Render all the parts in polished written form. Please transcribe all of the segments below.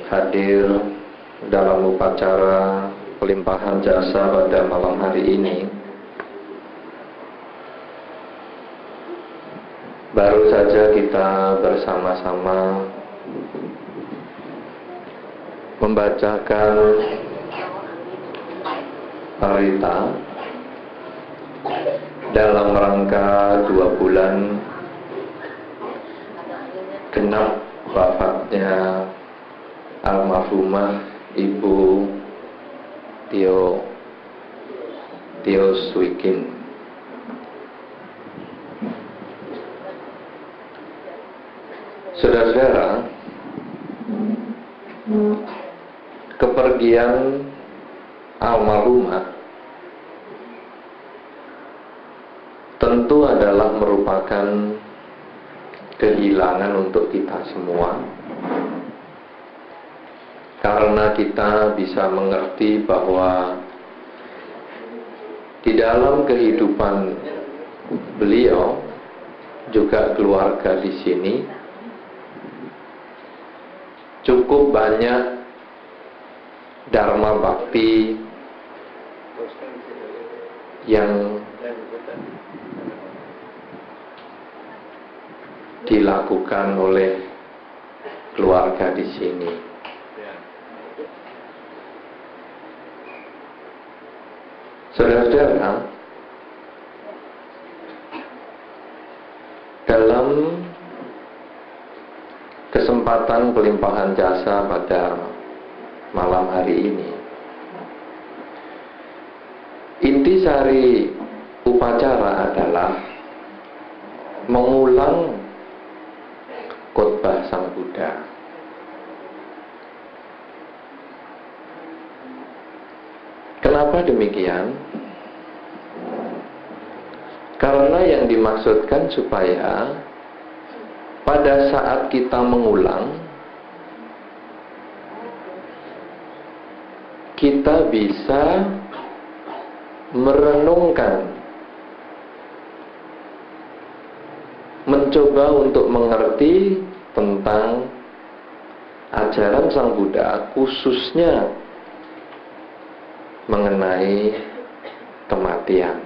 hadir dalam upacara pelimpahan jasa pada malam hari ini. Baru saja kita bersama-sama membacakan parita dalam rangka 2 bulan genap wafatnya almarhumah Ibu Tio Swikin. Saudara-saudara, kepergian almarhumah tentu adalah merupakan kehilangan untuk kita semua, karena kita bisa mengerti bahwa di dalam kehidupan beliau juga keluarga di sini cukup banyak dharma bakti yang dilakukan oleh keluarga di sini. Saudara-saudara, dalam kesempatan pelimpahan jasa pada malam hari ini, intisari upacara adalah mengulang khotbah Sang Buddha. Kenapa demikian? Karena yang dimaksudkan supaya pada saat kita mengulang, kita bisa merenungkan, mencoba untuk mengerti tentang ajaran Sang Buddha, khususnya mengenai kematian.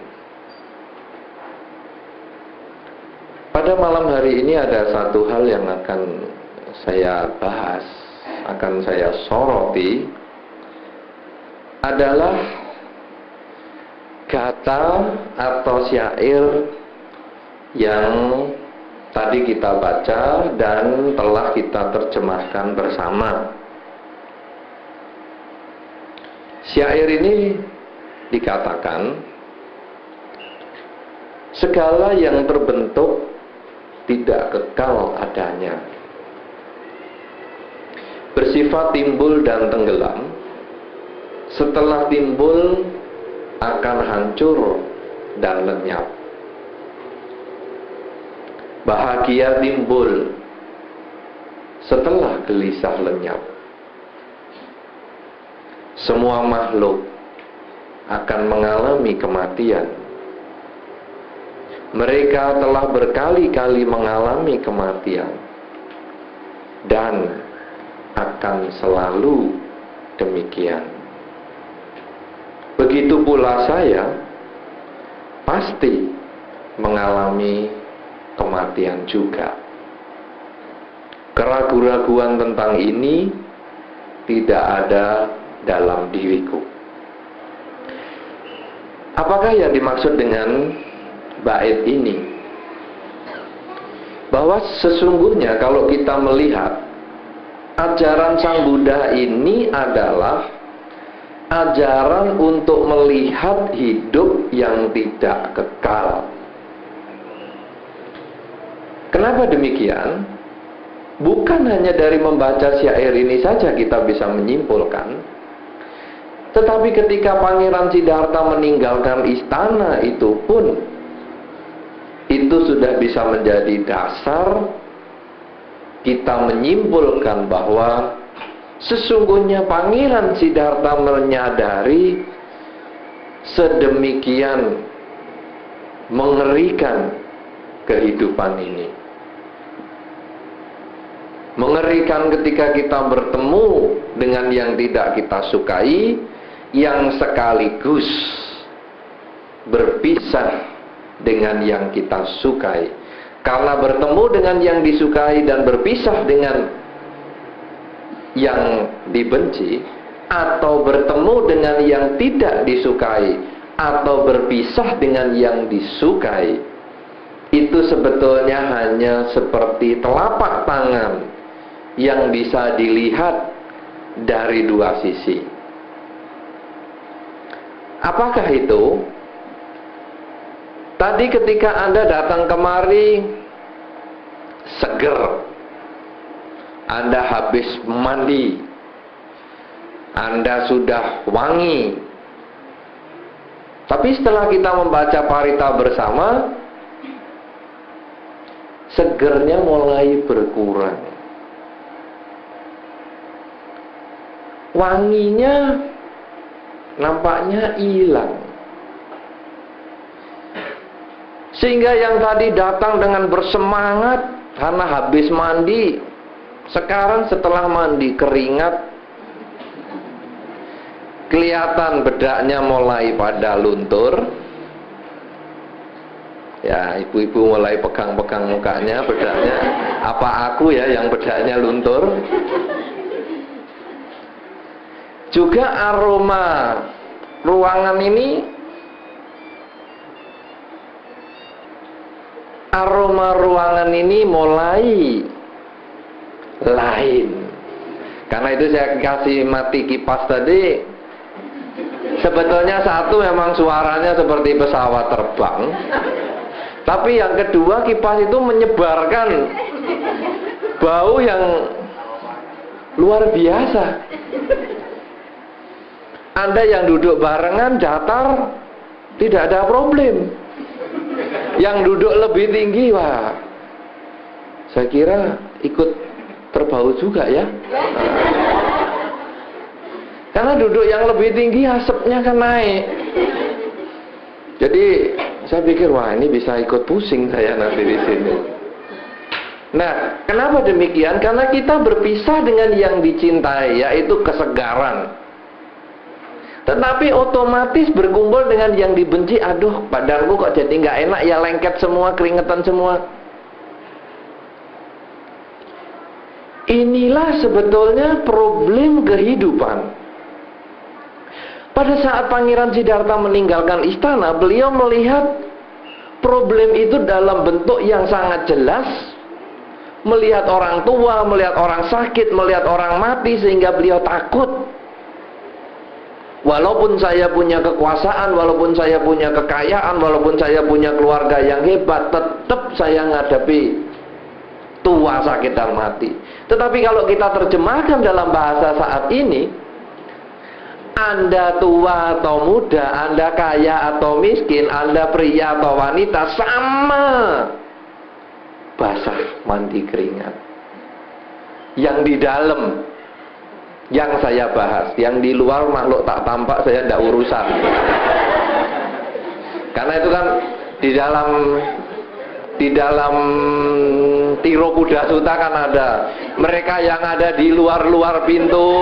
Pada malam hari ini ada satu hal yang akan saya bahas, akan saya soroti, adalah kata atau syair yang tadi kita baca dan telah kita terjemahkan bersama. Syair ini dikatakan, segala yang terbentuk tidak kekal adanya, bersifat timbul dan tenggelam, setelah timbul akan hancur dan lenyap. Bahagia timbul setelah gelisah lenyap. Semua makhluk akan mengalami kematian. Mereka telah berkali-kali mengalami kematian dan akan selalu demikian. Begitu pula saya pasti mengalami kematian juga. Keraguan-raguan tentang ini tidak ada dalam diriku. Apakah yang dimaksud dengan bait ini? Bahwa sesungguhnya kalau kita melihat ajaran Sang Buddha ini adalah ajaran untuk melihat hidup yang tidak kekal. Kenapa demikian? Bukan hanya dari membaca syair ini saja kita bisa menyimpulkan, tetapi ketika Pangeran Siddhartha meninggalkan istana itu pun, itu sudah bisa menjadi dasar kita menyimpulkan bahwa sesungguhnya Pangeran Siddhartha menyadari sedemikian mengerikan kehidupan ini. Mengerikan ketika kita bertemu dengan yang tidak kita sukai, yang sekaligus berpisah dengan yang kita sukai. Karena bertemu dengan yang disukai dan berpisah dengan yang dibenci, atau bertemu dengan yang tidak disukai, atau berpisah dengan yang disukai, itu sebetulnya hanya seperti telapak tangan yang bisa dilihat dari dua sisi. Apakah itu? Tadi ketika Anda datang kemari seger, Anda habis mandi, Anda sudah wangi. Tapi setelah kita membaca parita bersama, segernya mulai berkurang. Wanginya nampaknya hilang. Sehingga yang tadi datang dengan bersemangat karena habis mandi, sekarang setelah mandi keringat, kelihatan bedaknya mulai pada luntur. Ya, ibu-ibu mulai pegang-pegang mukanya, bedaknya. Apa aku ya yang bedaknya luntur? Juga aroma ruangan ini, mulai lain. Karena itu saya kasih mati kipas tadi. Sebetulnya satu memang suaranya seperti pesawat terbang, tapi yang kedua kipas itu menyebarkan bau yang luar biasa. Anda yang duduk barengan datar tidak ada problem. Yang duduk lebih tinggi, wah, saya kira ikut terbau juga ya. Karena duduk yang lebih tinggi asapnya kan naik. Jadi saya pikir, wah, ini bisa ikut pusing saya nanti di sini. Nah, kenapa demikian? Karena kita berpisah dengan yang dicintai, yaitu kesegaran. Tetapi otomatis berkumpul dengan yang dibenci, aduh, badanku kok jadi nggak enak ya, lengket semua, keringetan semua. Inilah sebetulnya problem kehidupan. Pada saat Pangeran Siddhartha meninggalkan istana, beliau melihat problem itu dalam bentuk yang sangat jelas. Melihat orang tua, melihat orang sakit, melihat orang mati, sehingga beliau takut. Walaupun saya punya kekuasaan, walaupun saya punya kekayaan, walaupun saya punya keluarga yang hebat, tetap saya menghadapi tua, sakit, dan mati. Tetapi kalau kita terjemahkan dalam bahasa saat ini, Anda tua atau muda, Anda kaya atau miskin, Anda pria atau wanita, sama basah mandi keringat. Yang di dalam yang saya bahas, yang di luar makhluk tak tampak saya tidak urusan. Karena itu kan di dalam Tiro Kuda Sutta kan ada mereka yang ada di luar pintu,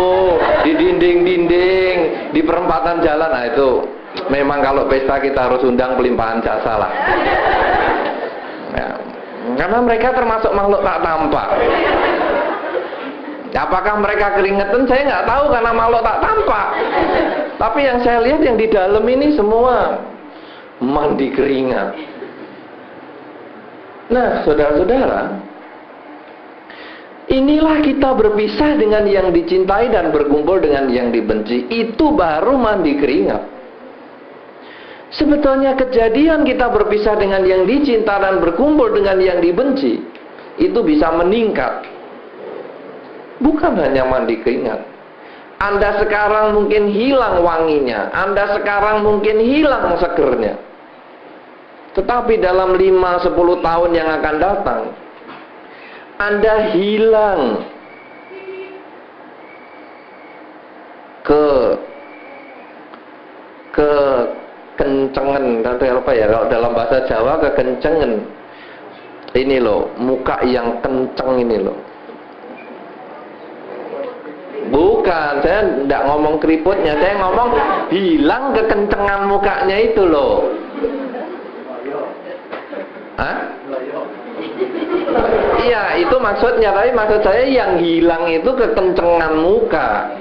di dinding-dinding, di perempatan jalan. Nah itu memang kalau pesta kita harus undang pelimpahan jasa lah. Ya, karena mereka termasuk makhluk tak tampak. Apakah mereka keringetan? Saya nggak tahu karena makhluk tak tampak. Tapi yang saya lihat yang di dalam ini semua mandi keringat. Nah, saudara-saudara, inilah kita berpisah dengan yang dicintai dan berkumpul dengan yang dibenci. Itu baru mandi keringat. Sebetulnya kejadian kita berpisah dengan yang dicinta dan berkumpul dengan yang dibenci, itu bisa meningkat. Bukan hanya mandi keringat. Anda sekarang mungkin hilang wanginya, Anda sekarang mungkin hilang segernya. Tetapi dalam 5-10 tahun yang akan datang, Anda hilang kekencengan, atau apa ya, kalau dalam bahasa Jawa kekencengan. Ini loh, muka yang kenceng ini loh. Bukan, saya tidak ngomong keriputnya, saya ngomong hilang kekencengan mukanya itu loh. Hah? Iya, itu maksudnya. Tapi maksud saya yang hilang itu kekencengan muka.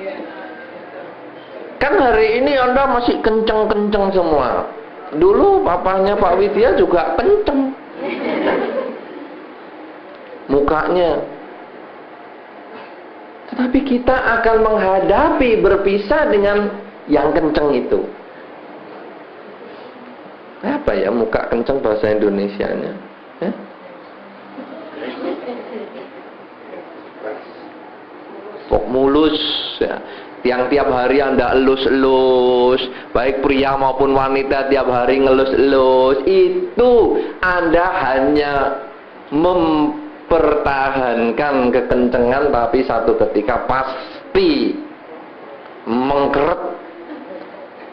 Kan hari ini Anda masih kenceng-kenceng semua. Dulu papahnya Pak Widya juga kenceng mukanya. Tetapi kita akan menghadapi berpisah dengan yang kenceng itu. Apa ya muka kenceng bahasa Indonesianya? Kok mulus ya. Yang tiap hari Anda elus-elus, baik pria maupun wanita tiap hari ngelus-elus, itu Anda hanya mempertahankan kekencengan, tapi satu ketika pasti mengkeret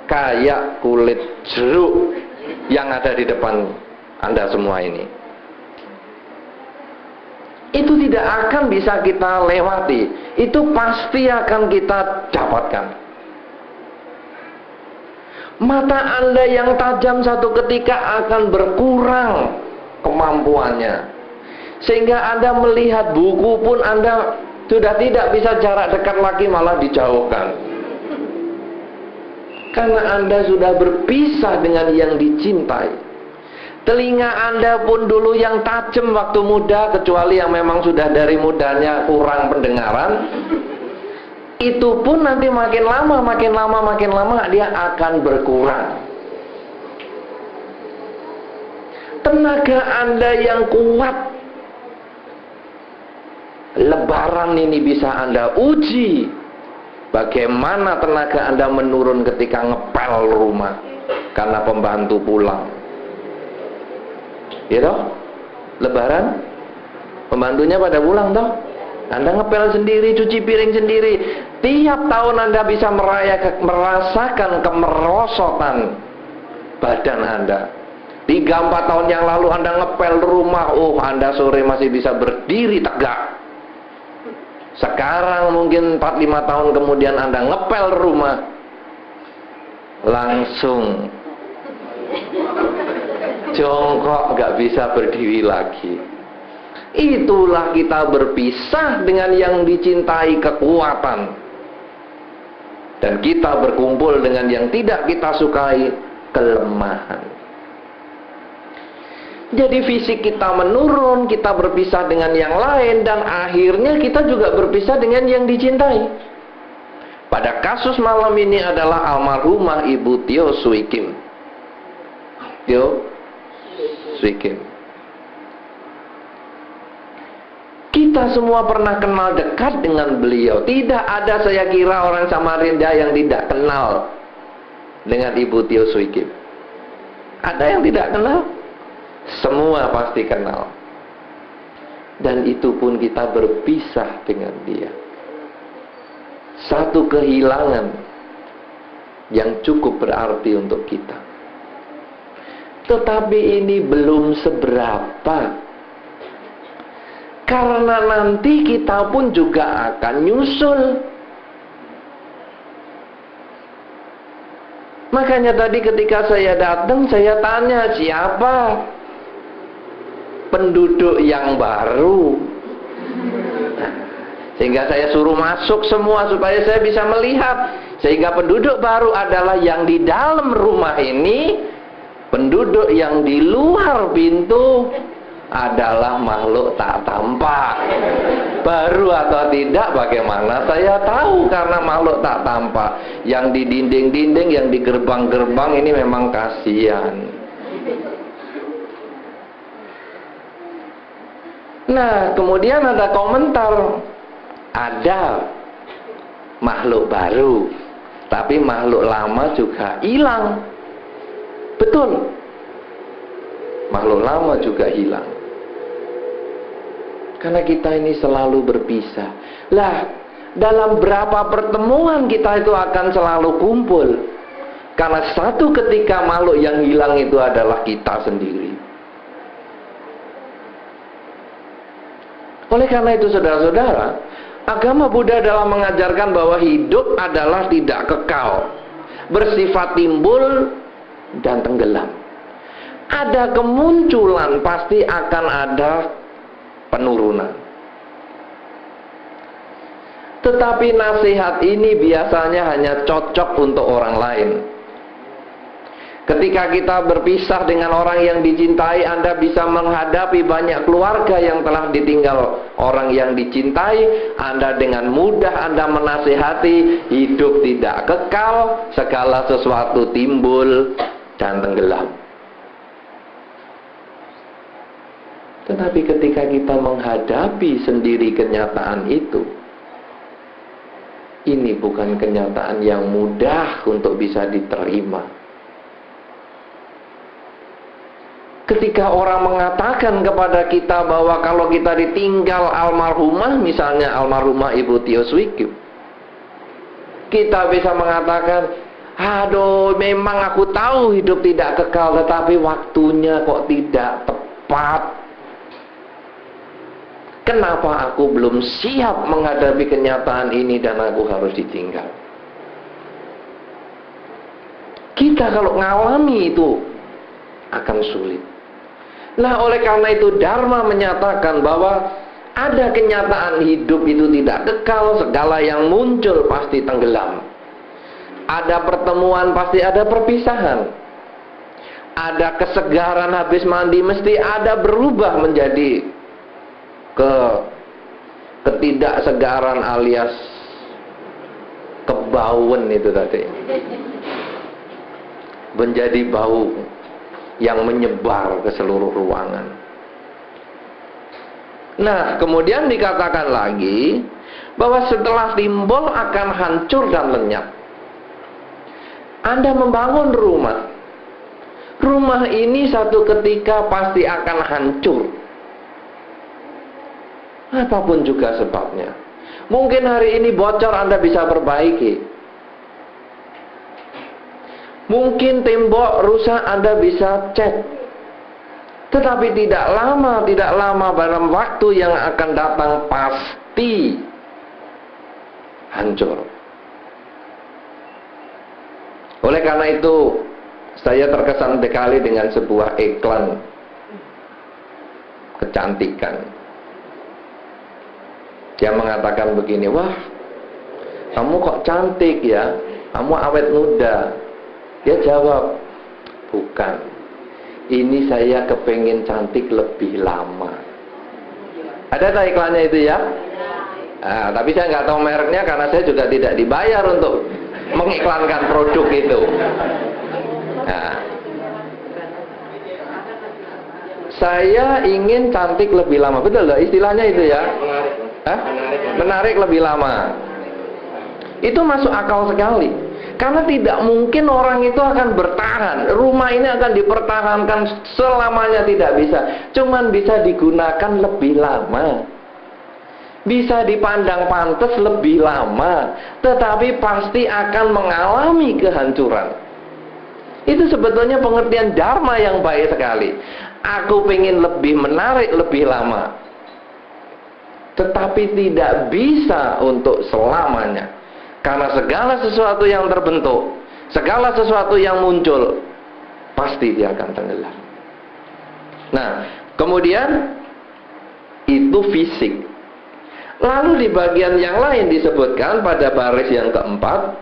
kayak kulit jeruk yang ada di depan Anda semua ini. Itu tidak akan bisa kita lewati. Itu pasti akan kita dapatkan. Mata Anda yang tajam satu ketika akan berkurang kemampuannya. Sehingga Anda melihat buku pun Anda sudah tidak bisa jarak dekat lagi, malah dijauhkan. Karena Anda sudah berpisah dengan yang dicintai. Telinga Anda pun dulu yang tajam waktu muda, kecuali yang memang sudah dari mudanya kurang pendengaran, itu pun nanti makin lama dia akan berkurang. Tenaga Anda yang kuat, Lebaran ini bisa Anda uji bagaimana tenaga Anda menurun ketika ngepel rumah karena pembantu pulang. Ya toh? Lebaran pembantunya pada pulang toh? Anda ngepel sendiri, cuci piring sendiri. Tiap tahun Anda bisa merasakan kemerosotan badan Anda. 3-4 tahun yang lalu Anda ngepel rumah, Anda sore masih bisa berdiri tegak. Sekarang mungkin 4-5 tahun kemudian Anda ngepel rumah, langsung jongkok, gak bisa berdiri lagi. Itulah kita berpisah dengan yang dicintai, kekuatan. Dan kita berkumpul dengan yang tidak kita sukai, kelemahan. Jadi fisik kita menurun, kita berpisah dengan yang lain, dan akhirnya kita juga berpisah dengan yang dicintai. Pada kasus malam ini adalah almarhumah Ibu Tio Sui Kim. Kita semua pernah kenal dekat dengan beliau. Tidak ada saya kira orang Samarinda yang tidak kenal dengan Ibu Tio Sui Kim. Ada yang tidak kenal? Semua pasti kenal. Dan itu pun kita berpisah dengan dia. Satu kehilangan yang cukup berarti untuk kita. Tetapi ini belum seberapa. Karena nanti kita pun juga akan nyusul. Makanya tadi ketika saya datang, saya tanya siapa penduduk yang baru. Sehingga saya suruh masuk semua supaya saya bisa melihat. Sehingga penduduk baru adalah yang di dalam rumah ini. Penduduk yang di luar pintu adalah makhluk tak tampak. Baru atau tidak bagaimana saya tahu, karena makhluk tak tampak. Yang di dinding-dinding, yang di gerbang-gerbang ini memang kasihan. Nah, kemudian ada komentar, ada makhluk baru, tapi makhluk lama juga hilang. Betul, makhluk lama juga hilang. Karena kita ini selalu berpisah. Lah, dalam berapa pertemuan kita itu akan selalu kumpul. Karena satu ketika makhluk yang hilang itu adalah kita sendiri. Oleh karena itu saudara-saudara, Agama Buddha dalam mengajarkan bahwa hidup adalah tidak kekal, bersifat timbul dan tenggelam. Ada kemunculan, pasti akan ada penurunan. Tetapi nasihat ini biasanya hanya cocok untuk orang lain. Ketika kita berpisah dengan orang yang dicintai, Anda bisa menghadapi banyak keluarga yang telah ditinggal orang yang dicintai. Anda dengan mudah Anda menasihati, hidup tidak kekal, segala sesuatu timbul dan tenggelam. Tetapi ketika kita menghadapi sendiri kenyataan itu, ini bukan kenyataan yang mudah untuk bisa diterima. Ketika orang mengatakan kepada kita bahwa kalau kita ditinggal almarhumah, misalnya almarhumah Ibu Tio Swikyu, kita bisa mengatakan, aduh memang aku tahu hidup tidak kekal, tetapi waktunya kok tidak tepat. Kenapa aku belum siap menghadapi kenyataan ini dan aku harus ditinggal? Kita kalau ngalami itu akan sulit. Nah, oleh karena itu Dharma menyatakan bahwa ada kenyataan hidup itu tidak kekal, segala yang muncul pasti tenggelam. Ada pertemuan, pasti ada perpisahan. Ada kesegaran habis mandi, mesti ada berubah menjadi ketidaksegaran alias kebauan itu tadi. Menjadi bau yang menyebar ke seluruh ruangan. Nah, kemudian dikatakan lagi bahwa setelah timbul akan hancur dan lenyap. Anda membangun rumah. Rumah ini satu ketika pasti akan hancur. Apapun juga sebabnya. Mungkin hari ini bocor, Anda bisa perbaiki. Mungkin tembok rusak, Anda bisa cat. Tetapi tidak lama dalam waktu yang akan datang pasti hancur. Oleh karena itu, saya terkesan sekali dengan sebuah iklan kecantikan. Dia mengatakan begini, wah, kamu kok cantik ya, kamu awet muda. Dia jawab, bukan, ini saya kepengen cantik lebih lama. Ada tak iklannya itu ya? Nah, tapi saya nggak tahu mereknya karena saya juga tidak dibayar untuk mengiklankan produk itu. Nah, saya ingin cantik lebih lama, betul loh istilahnya itu ya? Menarik lebih lama. Itu masuk akal sekali. Karena tidak mungkin orang itu akan bertahan. Rumah ini akan dipertahankan selamanya, tidak bisa. Cuman bisa digunakan lebih lama, bisa dipandang pantas lebih lama, tetapi pasti akan mengalami kehancuran. Itu sebetulnya pengertian Dharma yang baik sekali. Aku pengen lebih menarik lebih lama, tetapi tidak bisa untuk selamanya. Karena segala sesuatu yang terbentuk, segala sesuatu yang muncul, pasti dia akan tenggelam. Nah, kemudian itu fisik. Lalu di bagian yang lain disebutkan pada baris yang keempat,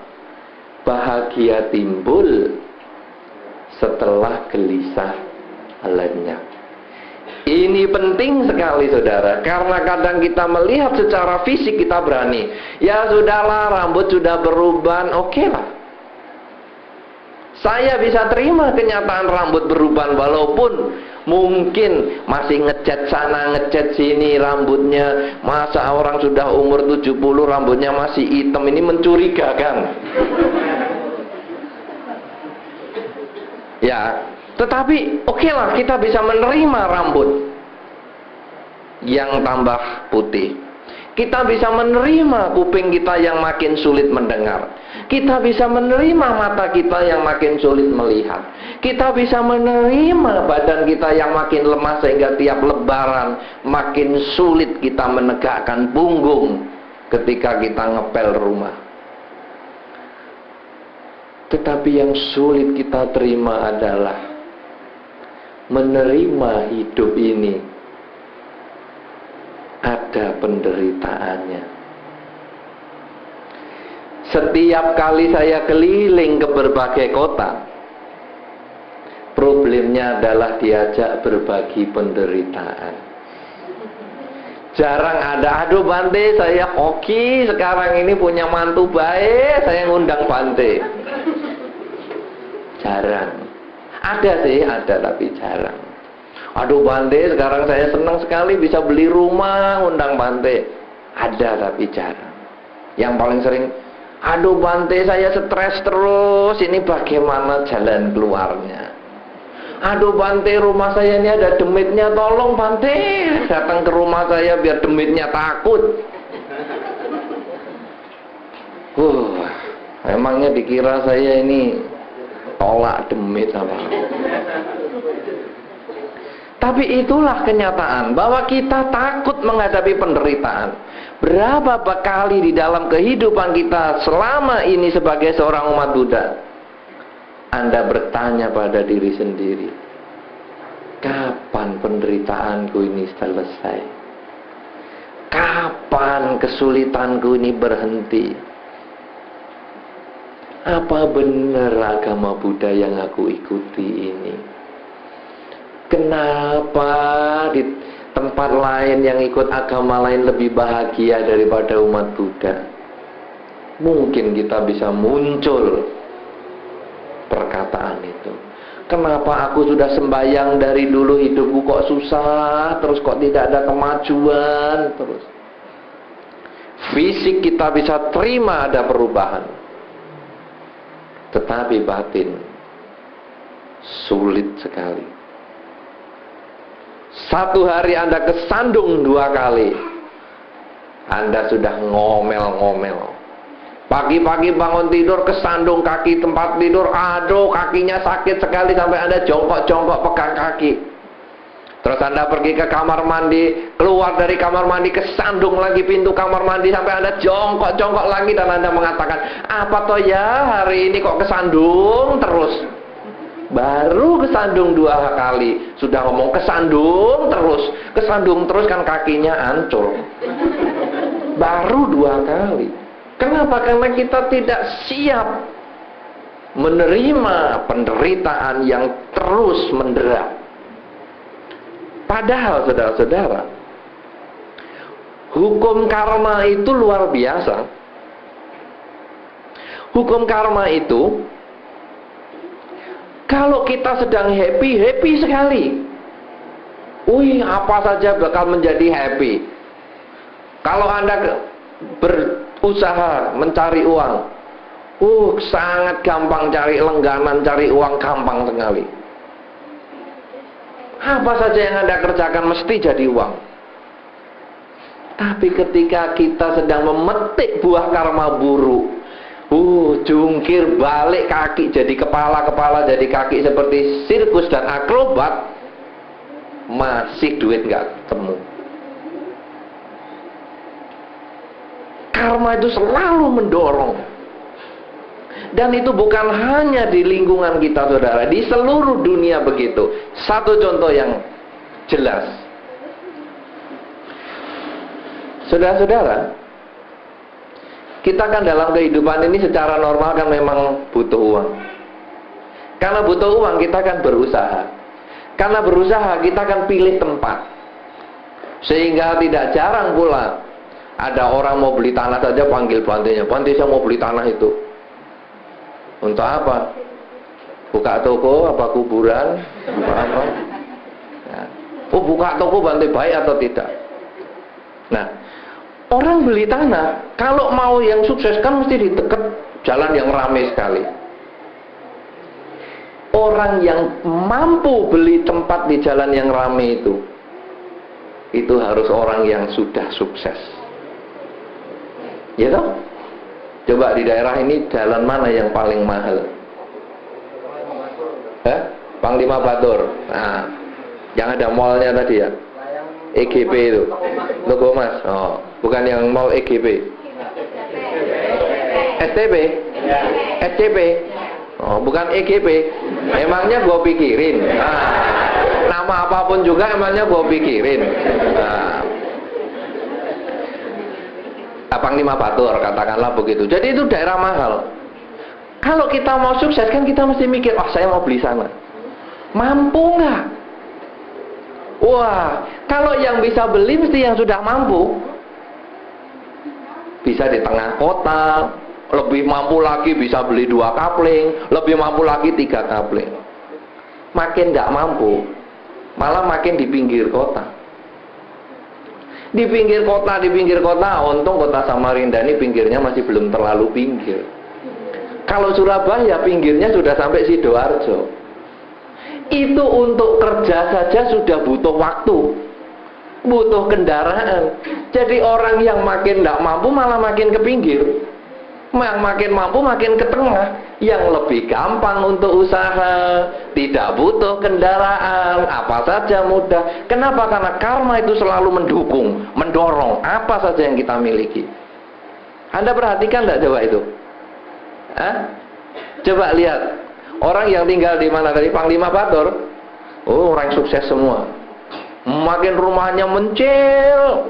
bahagia timbul setelah gelisah lenyap. Ini penting sekali saudara, karena kadang kita melihat secara fisik kita berani. Ya sudahlah, rambut sudah beruban, oke lah. Saya bisa terima kenyataan rambut beruban, walaupun mungkin masih ngecat sana, ngecat sini rambutnya. Masa orang sudah umur 70 rambutnya masih hitam, ini mencurigakan. Ya, tetapi oke lah, kita bisa menerima rambut yang tambah putih. Kita bisa menerima kuping kita yang makin sulit mendengar. Kita bisa menerima mata kita yang makin sulit melihat. Kita bisa menerima badan kita yang makin lemah sehingga tiap lebaran makin sulit kita menegakkan punggung ketika kita ngepel rumah. Tetapi yang sulit kita terima adalah menerima hidup ini ada penderitaannya. Setiap kali saya keliling ke berbagai kota, problemnya adalah diajak berbagi penderitaan. Jarang ada, aduh Bante saya hoki sekarang ini punya mantu baik, saya ngundang Bante. Jarang. Ada sih, ada tapi jarang. Aduh Bante sekarang saya senang sekali bisa beli rumah, ngundang Bante. Ada tapi jarang. Yang paling sering, aduh Bante saya stres terus, ini bagaimana jalan keluarnya? Aduh Bante rumah saya ini ada demitnya, tolong Bante datang ke rumah saya biar demitnya takut. Emangnya dikira saya ini tolak demit apa? Tapi itulah kenyataan bahwa kita takut menghadapi penderitaan. Berapa kali di dalam kehidupan kita selama ini sebagai seorang umat Buddha, Anda bertanya pada diri sendiri, kapan penderitaanku ini selesai? Kapan kesulitanku ini berhenti? Apa benar agama Buddha yang aku ikuti ini? Kenapa di tempat lain yang ikut agama lain lebih bahagia daripada umat Buddha? Mungkin kita bisa muncul perkataan itu. Kenapa aku sudah sembahyang dari dulu hidupku kok susah, terus kok tidak ada kemajuan terus. Fisik kita bisa terima ada perubahan, tetapi batin sulit sekali. Satu hari Anda kesandung 2 kali, Anda sudah ngomel-ngomel. Pagi-pagi bangun tidur kesandung kaki tempat tidur, aduh kakinya sakit sekali sampai Anda jongkok-jongkok pegang kaki. Terus Anda pergi ke kamar mandi, keluar dari kamar mandi kesandung lagi pintu kamar mandi sampai Anda jongkok-jongkok lagi dan Anda mengatakan, apa toh ya hari ini kok kesandung terus? Baru kesandung 2 kali sudah ngomong kesandung terus kan kakinya hancur. Baru 2 kali. Kenapa? Karena kita tidak siap menerima penderitaan yang terus mendera. Padahal saudara-saudara, hukum karma itu luar biasa. Hukum karma itu, kalau kita sedang happy sekali, apa saja bakal menjadi happy. Kalau Anda berusaha mencari uang, sangat gampang cari langganan, cari uang gampang sekali. Apa saja yang Anda kerjakan mesti jadi uang. Tapi ketika kita sedang memetik buah karma buruk, jungkir balik kaki jadi kepala jadi kaki seperti sirkus dan akrobat, masih duit nggak ketemu. Karma itu selalu mendorong. Dan itu bukan hanya di lingkungan kita saudara, di seluruh dunia begitu. Satu contoh yang jelas, saudara-saudara, kita kan dalam kehidupan ini secara normal kan memang butuh uang. Karena butuh uang kita kan berusaha. Karena berusaha kita kan pilih tempat. Sehingga tidak jarang pula ada orang mau beli tanah saja panggil Bantenya, Bante saya mau beli tanah itu. Untuk apa? Buka toko apa kuburan? Apa? Ya. Buka toko Bante baik atau tidak? Nah, orang beli tanah, kalau mau yang sukses kan mesti di dekat jalan yang ramai sekali. Orang yang mampu beli tempat di jalan yang ramai itu harus orang yang sudah sukses. Ya toh? Coba di daerah ini jalan mana yang paling mahal? Panglima Batur. Nah, yang ada mallnya tadi ya, EGP itu, Logo Mas. Bukan yang mall EGP. STP? SCP? Oh, bukan EGP. Emangnya gue pikirin. Nama apapun juga emangnya gue pikirin. Panglima Batur katakanlah begitu. Jadi itu daerah mahal. Kalau kita mau sukses kan kita mesti mikir, saya mau beli sana. Mampu nggak? Wah, kalau yang bisa beli mesti yang sudah mampu. Bisa di tengah kota, lebih mampu lagi bisa beli 2 kapling, lebih mampu lagi 3 kapling. Makin nggak mampu, malah makin di pinggir kota. Di pinggir kota, untung kota Samarinda ini pinggirnya masih belum terlalu pinggir. Kalau Surabaya pinggirnya sudah sampai Sidoarjo. Itu untuk kerja saja sudah butuh waktu, butuh kendaraan. Jadi orang yang makin tidak mampu malah makin ke pinggir, yang makin mampu makin ke tengah. Yang lebih gampang untuk usaha, tidak butuh kendaraan, apa saja mudah. Kenapa? Karena karma itu selalu mendukung, mendorong apa saja yang kita miliki. Anda perhatikan tidak coba itu? Coba lihat orang yang tinggal di mana tadi, Panglima Batur. Oh, orang sukses semua. Makin rumahnya mencil,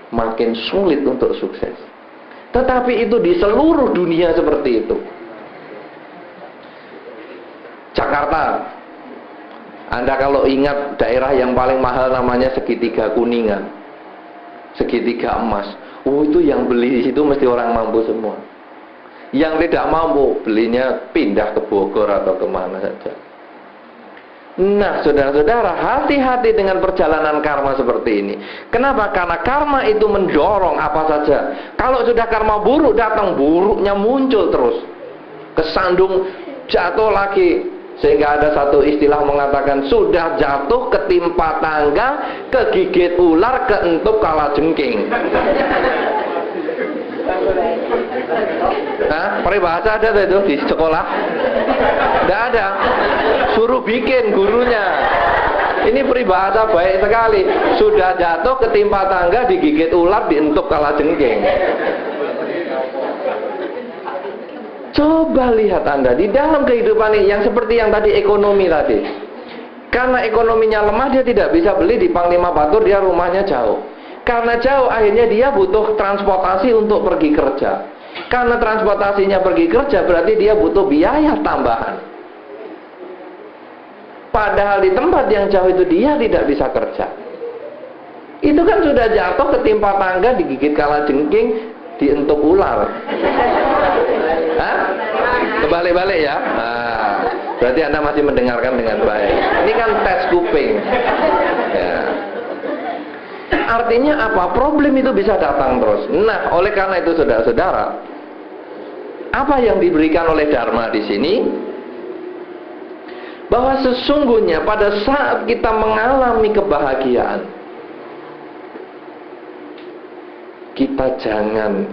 makin sulit untuk sukses. Tetapi itu di seluruh dunia seperti itu. Jakarta, Anda kalau ingat daerah yang paling mahal namanya segitiga Kuningan, segitiga emas. Oh, itu yang beli di situ mesti orang mampu semua. Yang tidak mampu belinya pindah ke Bogor atau kemana saja. Nah, saudara-saudara, hati-hati dengan perjalanan karma seperti ini. Kenapa? Karena karma itu mendorong apa saja. Kalau sudah karma buruk datang, buruknya muncul terus. Kesandung, jatuh lagi. Sehingga ada satu istilah mengatakan, sudah jatuh ketimpa tangga, kegigit ular, keentup kalajengking. Peribahasa ada itu di sekolah? Tidak ada. Suruh bikin gurunya. Ini peribahasa baik sekali. Sudah jatuh ketimpa tangga, digigit ular, dientup kalajengking. Coba lihat Anda di dalam kehidupan ini yang seperti yang tadi ekonomi tadi. Karena ekonominya lemah, dia tidak bisa beli di Panglima Batur, dia rumahnya jauh. Karena jauh, akhirnya dia butuh transportasi untuk pergi kerja. Karena transportasinya pergi kerja, berarti dia butuh biaya tambahan. Padahal di tempat yang jauh itu dia tidak bisa kerja. Itu kan sudah jatuh ketimpa tangga, digigit kalajengking, dientuk ular. Kebalik-balik ya. Berarti Anda masih mendengarkan dengan baik. Ini kan tes kuping ya. Artinya apa? Problem itu bisa datang terus. Nah, oleh karena itu saudara-saudara, apa yang diberikan oleh Dharma di sini? Bahwa sesungguhnya pada saat kita mengalami kebahagiaan, kita jangan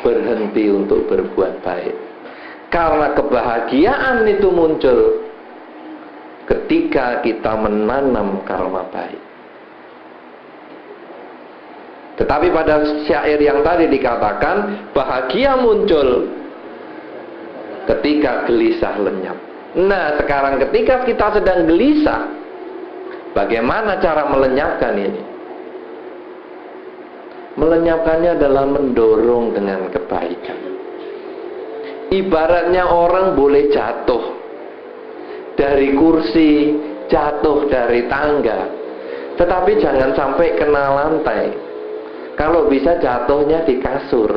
berhenti untuk berbuat baik. Karena kebahagiaan itu muncul ketika kita menanam karma baik. Tetapi pada syair yang tadi dikatakan, bahagia muncul ketika gelisah lenyap. Nah, sekarang ketika kita sedang gelisah, bagaimana cara melenyapkan ini? Melenyapkannya adalah mendorong dengan kebaikan. Ibaratnya orang boleh jatuh dari kursi, jatuh dari tangga, tetapi jangan sampai kena lantai. Kalau bisa jatuhnya di kasur.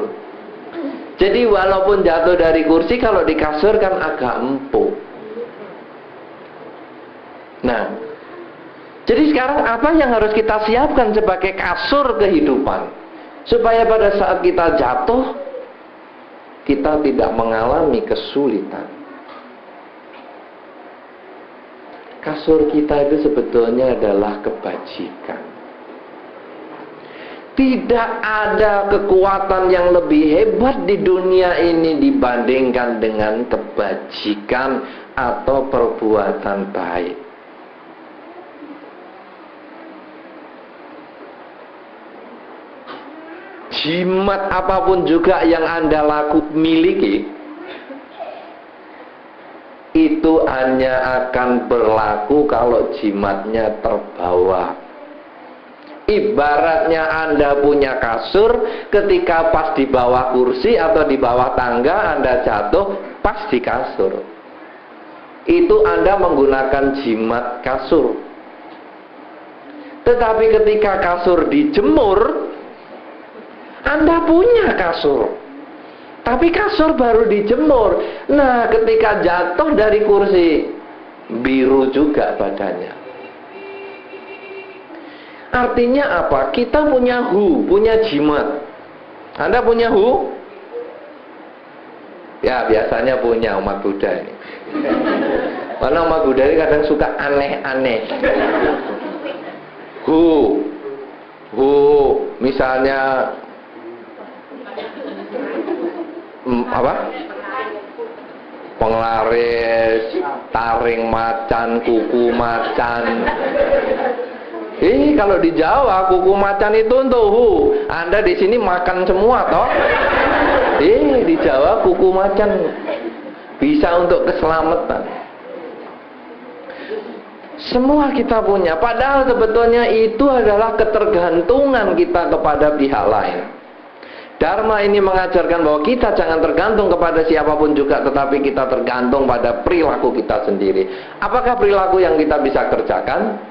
Jadi walaupun jatuh dari kursi, kalau di kasur kan agak empuk. Nah, jadi sekarang apa yang harus kita siapkan sebagai kasur kehidupan, supaya pada saat kita jatuh, kita tidak mengalami kesulitan. Kasur kita itu sebetulnya adalah kebajikan. Tidak ada kekuatan yang lebih hebat di dunia ini dibandingkan dengan kebajikan atau perbuatan baik. jimat apapun juga yang Anda miliki, itu hanya akan berlaku kalau jimatnya terbawa. Ibaratnya Anda punya kasur, ketika pas di bawah kursi atau di bawah tangga Anda jatuh, pas di kasur. Itu Anda menggunakan jimat kasur. Tetapi ketika kasur dijemur, Anda punya kasur, tapi kasur baru dijemur. Nah, ketika jatuh dari kursi, biru juga badannya. Artinya apa? Kita punya punya jimat. Anda punya ya, biasanya punya umat Buddha ini. Karena umat Buddha ini kadang suka aneh-aneh. Misalnya apa? Penglaris, taring macan, kuku macan. Kalau di Jawa kuku macan itu untuk Anda di sini makan semua toh. Di Jawa kuku macan bisa untuk keselamatan. Semua kita punya. Padahal sebetulnya itu adalah ketergantungan kita kepada pihak lain. Dharma ini mengajarkan bahwa kita jangan tergantung kepada siapapun juga, tetapi kita tergantung pada perilaku kita sendiri. Apakah perilaku yang kita bisa kerjakan?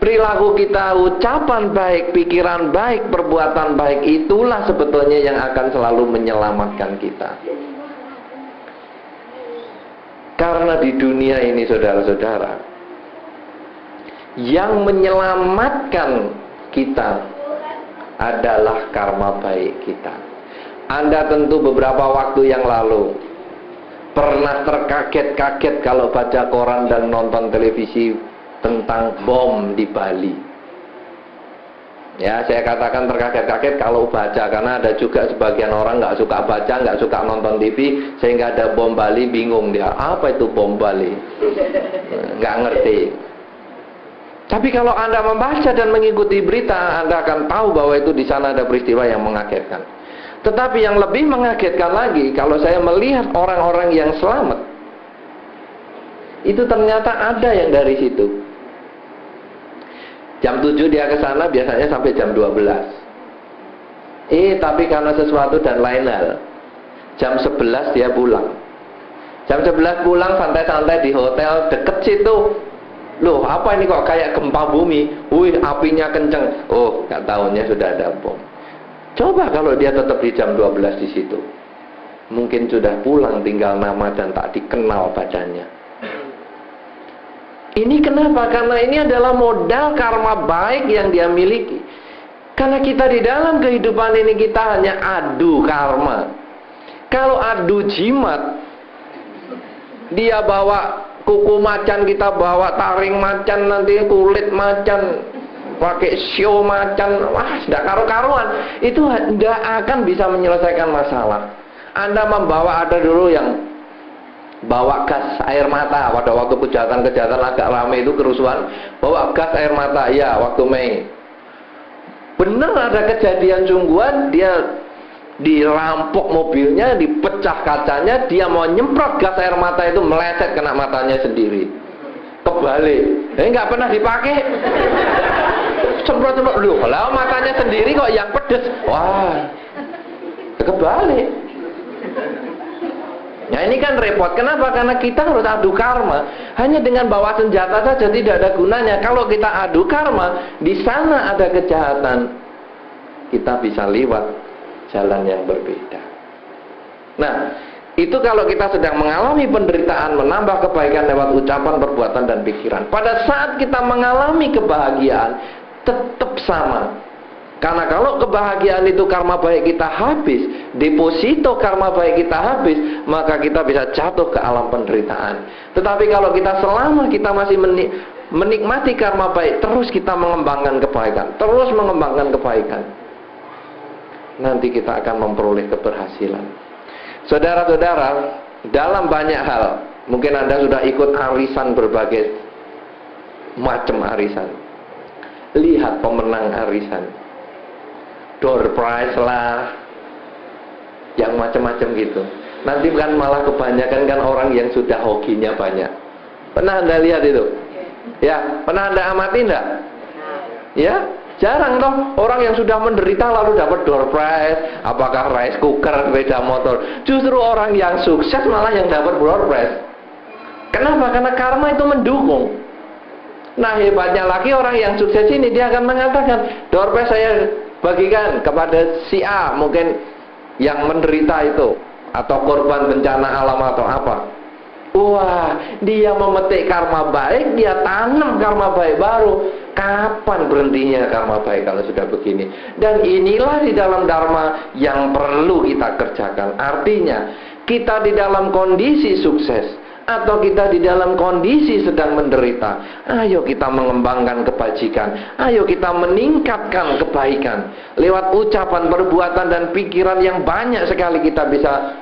Perilaku kita, ucapan baik, pikiran baik, perbuatan baik, itulah sebetulnya yang akan selalu menyelamatkan kita. Karena di dunia ini, saudara-saudara, yang menyelamatkan kita adalah karma baik kita. Anda tentu beberapa waktu yang lalu pernah terkaget-kaget kalau baca koran dan nonton televisi tentang bom di Bali. Ya, saya katakan terkaget-kaget kalau baca, karena ada juga sebagian orang nggak suka baca, nggak suka nonton TV, sehingga ada bom Bali, bingung dia, apa itu bom Bali? Nggak ngerti. Tapi kalau Anda membaca dan mengikuti berita, Anda akan tahu bahwa itu di sana ada peristiwa yang mengagetkan. Tetapi yang lebih mengagetkan lagi, kalau saya melihat orang-orang yang selamat, itu ternyata ada yang dari situ. Jam 7 dia ke sana, biasanya sampai jam 12. Tapi karena sesuatu dan lain hal, jam 11 dia pulang. Jam 11 pulang, santai-santai di hotel deket situ. Loh, apa ini kok kayak gempa bumi? Wih, apinya kenceng. Oh, nggak tahunya sudah ada bom. Coba kalau dia tetap di jam 12 di situ, mungkin sudah pulang, tinggal nama dan tak dikenal badannya. Ini kenapa? Karena ini adalah modal karma baik yang dia miliki. Karena kita di dalam kehidupan ini kita hanya adu karma. Kalau adu jimat, dia bawa kuku macan, kita bawa taring macan, nanti kulit macan, pakai sio macan, wah, tidak karu-karuan. Itu tidak akan bisa menyelesaikan masalah. Anda membawa, ada dulu yang bawa gas air mata pada waktu kejahatan-kejahatan agak ramai itu, kerusuhan, bawa gas air mata, ya, waktu Mei. Benar ada kejadian sungguhan, dia dirampok mobilnya, dipecah kacanya, dia mau nyemprot gas air mata itu, meleset kena matanya sendiri, kebalik. Nggak pernah dipakai, semprot-semprot, loh, kalau matanya sendiri kok yang pedes, wah, kebalik. Nah, ini kan repot. Kenapa? Karena kita harus adu karma. Hanya dengan bawa senjata saja tidak ada gunanya. Kalau kita adu karma, di sana ada kejahatan, kita bisa lewat jalan yang berbeda. Nah, itu kalau kita sedang mengalami penderitaan, menambah kebaikan lewat ucapan, perbuatan, dan pikiran. Pada saat kita mengalami kebahagiaan, tetap sama. Karena kalau kebahagiaan itu karma baik kita habis, deposito karma baik kita habis, maka kita bisa jatuh ke alam penderitaan. Tetapi kalau kita selama kita masih menikmati karma baik, terus kita mengembangkan kebaikan, terus mengembangkan kebaikan, nanti kita akan memperoleh keberhasilan. Saudara-saudara, dalam banyak hal, mungkin Anda sudah ikut arisan, berbagai macam arisan. Lihat pemenang arisan. door prize lah, yang macam-macam gitu. Nanti kan malah kebanyakan kan orang yang sudah hokinya banyak. Pernah Anda lihat itu? Ya, pernah Anda amati enggak? Ya, jarang toh orang yang sudah menderita lalu dapat door prize, apakah rice cooker, sepeda motor. Justru orang yang sukses malah yang dapat door prize. Kenapa? Karena karma itu mendukung. Nah, hebatnya lagi orang yang sukses ini, dia akan mengatakan, door prize saya bagikan kepada si A, mungkin yang menderita itu, atau korban bencana alam atau apa. Wah, dia memetik karma baik, dia tanam karma baik baru. Kapan berhentinya karma baik kalau sudah begini? Dan inilah di dalam dharma yang perlu kita kerjakan. Artinya, kita di dalam kondisi sukses atau kita di dalam kondisi sedang menderita, ayo kita mengembangkan kebajikan, ayo kita meningkatkan kebaikan lewat ucapan, perbuatan, dan pikiran yang banyak sekali kita bisa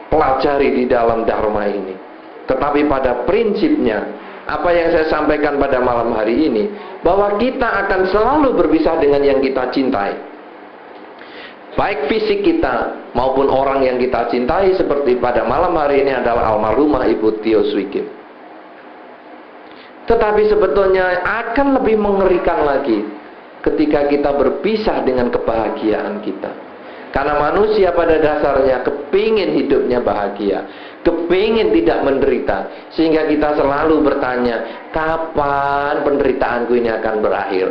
pelajari di dalam dharma ini. Tetapi pada prinsipnya, apa yang saya sampaikan pada malam hari ini, bahwa kita akan selalu berpisah dengan yang kita cintai, baik fisik kita maupun orang yang kita cintai. Seperti pada malam hari ini adalah almarhumah Ibu Tio Swi Kim. Tetapi sebetulnya akan lebih mengerikan lagi ketika kita berpisah dengan kebahagiaan kita. Karena manusia pada dasarnya kepingin hidupnya bahagia, kepingin tidak menderita. Sehingga kita selalu bertanya, kapan penderitaanku ini akan berakhir?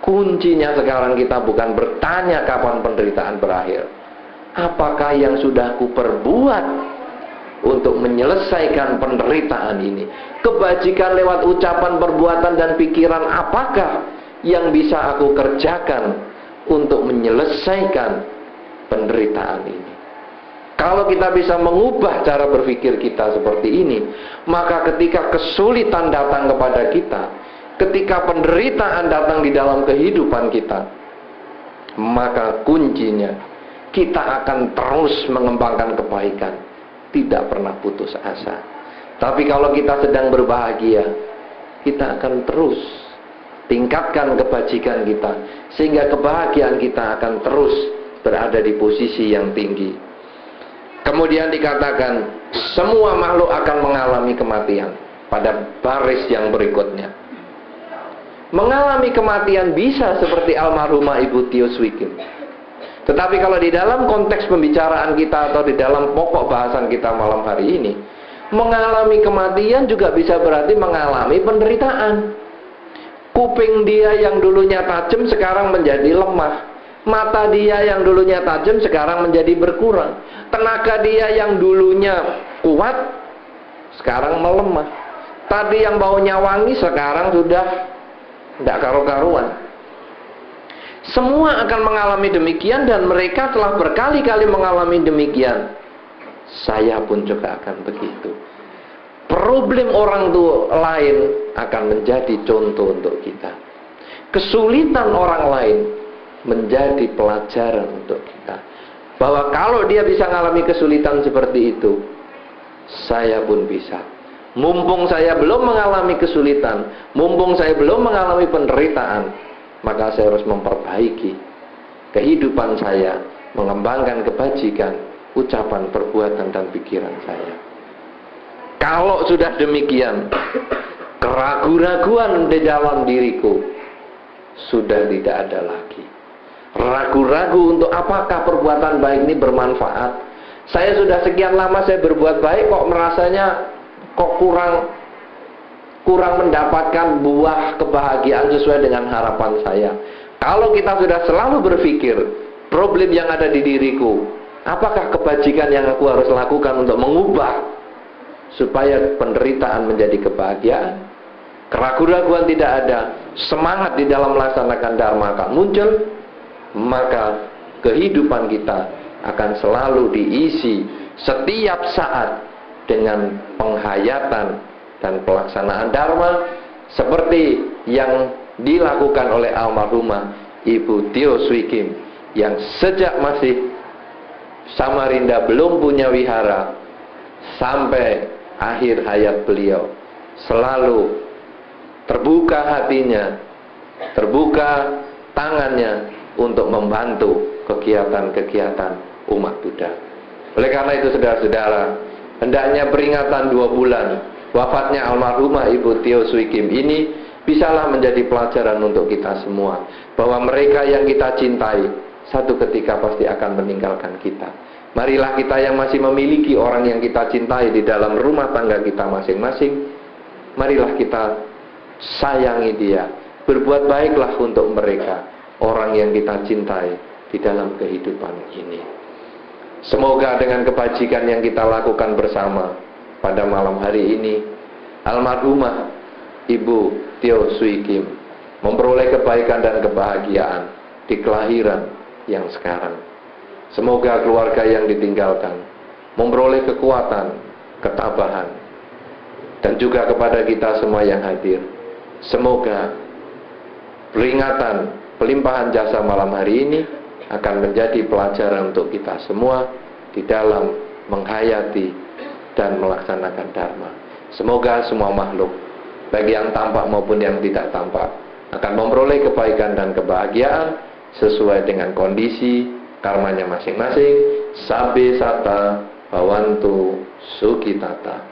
Kuncinya sekarang kita bukan bertanya kapan penderitaan berakhir. Apakah yang sudah aku perbuat untuk menyelesaikan penderitaan ini? Kebajikan lewat ucapan, perbuatan, dan pikiran apakah yang bisa aku kerjakan untuk menyelesaikan penderitaan ini? Kalau kita bisa mengubah cara berpikir kita seperti ini, maka ketika kesulitan datang kepada kita, ketika penderitaan datang di dalam kehidupan kita, maka kuncinya kita akan terus mengembangkan kebaikan, tidak pernah putus asa. Tapi kalau kita sedang berbahagia, kita akan terus tingkatkan kebajikan kita, sehingga kebahagiaan kita akan terus berada di posisi yang tinggi. Kemudian dikatakan, semua makhluk akan mengalami kematian pada baris yang berikutnya. Mengalami kematian bisa seperti almarhumah Ibu Tio Swi Kim. Tetapi kalau di dalam konteks pembicaraan kita atau di dalam pokok bahasan kita malam hari ini, mengalami kematian juga bisa berarti mengalami penderitaan. Kuping dia yang dulunya tajam sekarang menjadi lemah. Mata dia yang dulunya tajam sekarang menjadi berkurang. Tenaga dia yang dulunya kuat sekarang melemah. Tadi yang baunya wangi sekarang sudah tidak karu-karuan. Semua akan mengalami demikian, dan mereka telah berkali-kali mengalami demikian. Saya pun juga akan begitu. Problem orang tua lain akan menjadi contoh untuk kita. Kesulitan orang lain menjadi pelajaran untuk kita. Bahwa kalau dia bisa mengalami kesulitan seperti itu, saya pun bisa. Mumpung saya belum mengalami kesulitan, mumpung saya belum mengalami penderitaan, maka saya harus memperbaiki kehidupan saya, mengembangkan kebajikan, ucapan, perbuatan, dan pikiran saya. Kalau sudah demikian, keraguan-raguan di dalam diriku sudah tidak ada lagi. Ragu-ragu untuk apakah perbuatan baik ini bermanfaat. Saya sudah sekian lama saya berbuat baik, kok merasanya kok kurang mendapatkan buah kebahagiaan sesuai dengan harapan saya. Kalau kita sudah selalu berpikir problem yang ada di diriku, apakah kebajikan yang aku harus lakukan untuk mengubah supaya penderitaan menjadi kebahagiaan, keraguan-raguan tidak ada, semangat di dalam melaksanakan dharma akan muncul, maka kehidupan kita akan selalu diisi setiap saat dengan penghayatan dan pelaksanaan dharma seperti yang dilakukan oleh almarhumah Ibu Tio Swi Kim, yang sejak masih Samarinda belum punya wihara sampai akhir hayat beliau selalu terbuka hatinya, terbuka tangannya untuk membantu kegiatan-kegiatan umat Buddha. Oleh karena itu saudara-saudara, hendaknya peringatan 2 bulan wafatnya almarhumah Ibu Tio Sui Kim ini bisalah menjadi pelajaran untuk kita semua, bahwa mereka yang kita cintai satu ketika pasti akan meninggalkan kita. Marilah kita yang masih memiliki orang yang kita cintai di dalam rumah tangga kita masing-masing, marilah kita sayangi dia, berbuat baiklah untuk mereka, orang yang kita cintai di dalam kehidupan ini. Semoga dengan kebajikan yang kita lakukan bersama pada malam hari ini, almarhumah Ibu Tio Sui Kim memperoleh kebaikan dan kebahagiaan di kelahiran yang sekarang. Semoga keluarga yang ditinggalkan memperoleh kekuatan, ketabahan, dan juga kepada kita semua yang hadir, semoga peringatan pelimpahan jasa malam hari ini akan menjadi pelajaran untuk kita semua di dalam menghayati dan melaksanakan dharma. Semoga semua makhluk, baik yang tampak maupun yang tidak tampak, akan memperoleh kebaikan dan kebahagiaan sesuai dengan kondisi karmanya masing-masing. Sabbe sata bhavantu sukhitata.